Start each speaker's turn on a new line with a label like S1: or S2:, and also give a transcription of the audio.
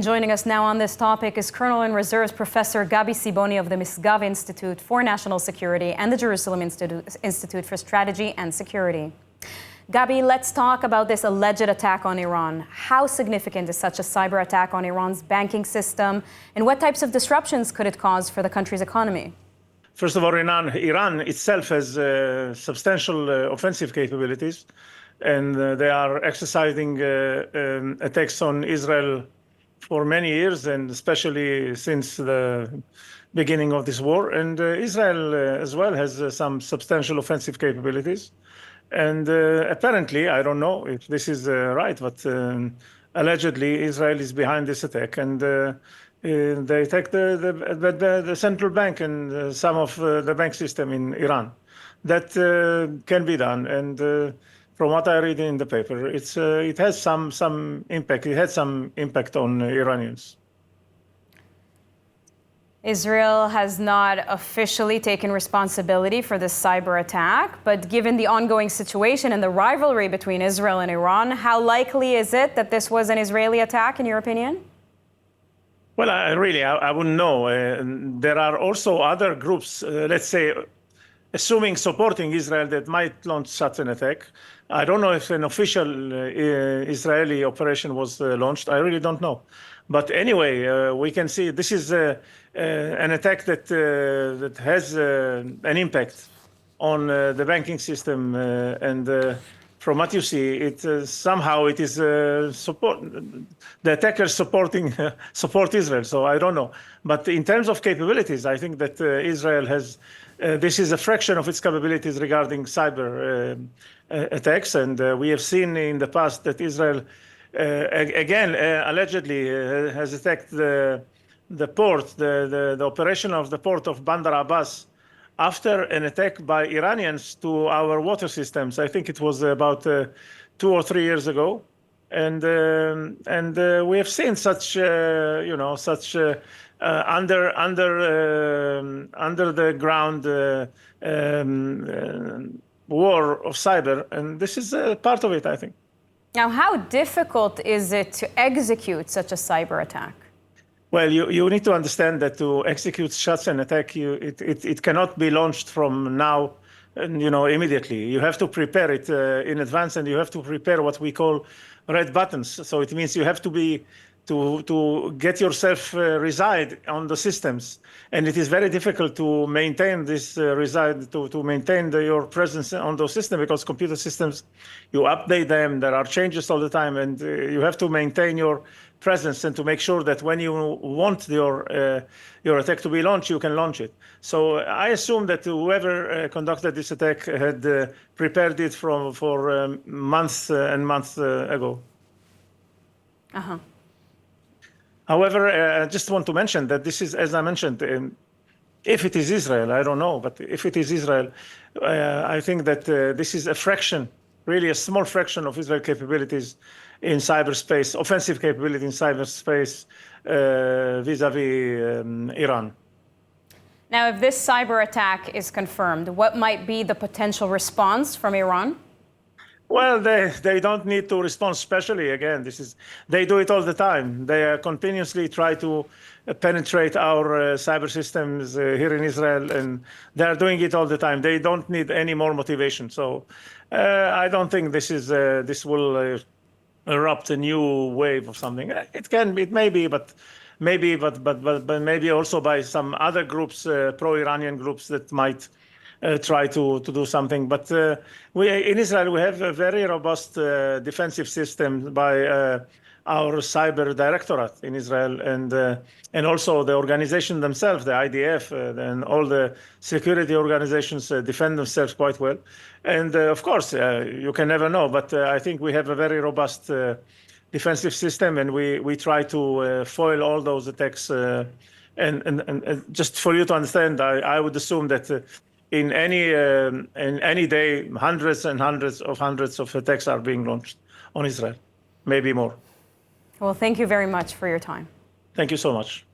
S1: Joining us now on this topic is Colonel in Reserves Professor Gabi Siboni of the Misgav Institute for National Security and the Jerusalem Institute for Strategy and Security. Gabi, let's talk about this alleged attack on Iran. How significant is such a cyber attack on Iran's banking system, and what types of disruptions could it cause for the country's economy?
S2: First of all, Iran itself has substantial offensive capabilities, and they are exercising attacks on Israel for many years, and especially since the beginning of this war. And Israel as well has some substantial offensive capabilities. And apparently, I don't know if this is right, but allegedly Israel is behind this attack. And they attacked the central bank and some of the bank system in Iran. That can be done. And from what I read in the paper, it has some impact. It had some impact on Iranians.
S1: Israel has not officially taken responsibility for this cyber attack, but given the ongoing situation and the rivalry between Israel and Iran, how likely is it that this was an Israeli attack, in your opinion?
S2: Well, I wouldn't know. There are also other groups, let's say, assuming supporting Israel, that might launch such an attack. I don't know if an official Israeli operation was launched. I really don't know. But anyway, we can see this is an attack that has an impact on the banking system, and from what you see, somehow it is the attackers support Israel. So I don't know. But in terms of capabilities, I think that Israel has. This is a fraction of its capabilities regarding cyber attacks, and we have seen in the past that Israel, again, allegedly has attacked the port, the operation of the port of Bandar Abbas, after an attack by Iranians to our water systems. I think it was about 2 or 3 years ago, and we have seen such under the ground war of cyber, and this is part of it, I think.
S1: Now, how difficult is it to execute such a cyber attack?
S2: Well, you need to understand that to execute such an attack, it cannot be launched from now, immediately. You have to prepare it in advance, and you have to prepare what we call red buttons. So it means you have to get yourself reside on the systems, and it is very difficult to maintain this reside, to maintain your presence on those systems, because computer systems, you update them, there are changes all the time, and you have to maintain your presence and to make sure that when you want your attack to be launched, you can launch it. So I assume that whoever conducted this attack had prepared it for months and months ago.
S1: Uh-huh.
S2: However, I just want to mention that this is, as I mentioned, if it is Israel, I don't know, but if it is Israel, I think that this is a fraction, really a small fraction of Israel's capabilities in cyberspace, offensive capability in cyberspace vis-a-vis Iran.
S1: Now, if this cyber attack is confirmed, what might be the potential response from Iran?
S2: Well, they don't need to respond specially. Again, they do it all the time. They continuously try to penetrate our cyber systems here in Israel, and they are doing it all the time. They don't need any more motivation. So I don't think this will erupt a new wave of something. It may be, but maybe also by some other groups, pro-Iranian groups that might try to do something. But in Israel, we have a very robust defensive system by our cyber directorate in Israel, and also the organization themselves, the IDF, and all the security organizations defend themselves quite well. And of course, you can never know, but I think we have a very robust defensive system, and we try to foil all those attacks. And just for you to understand, I would assume that in any day, hundreds of attacks are being launched on Israel, maybe more.
S1: Well, thank you very much for your time.
S2: Thank you so much.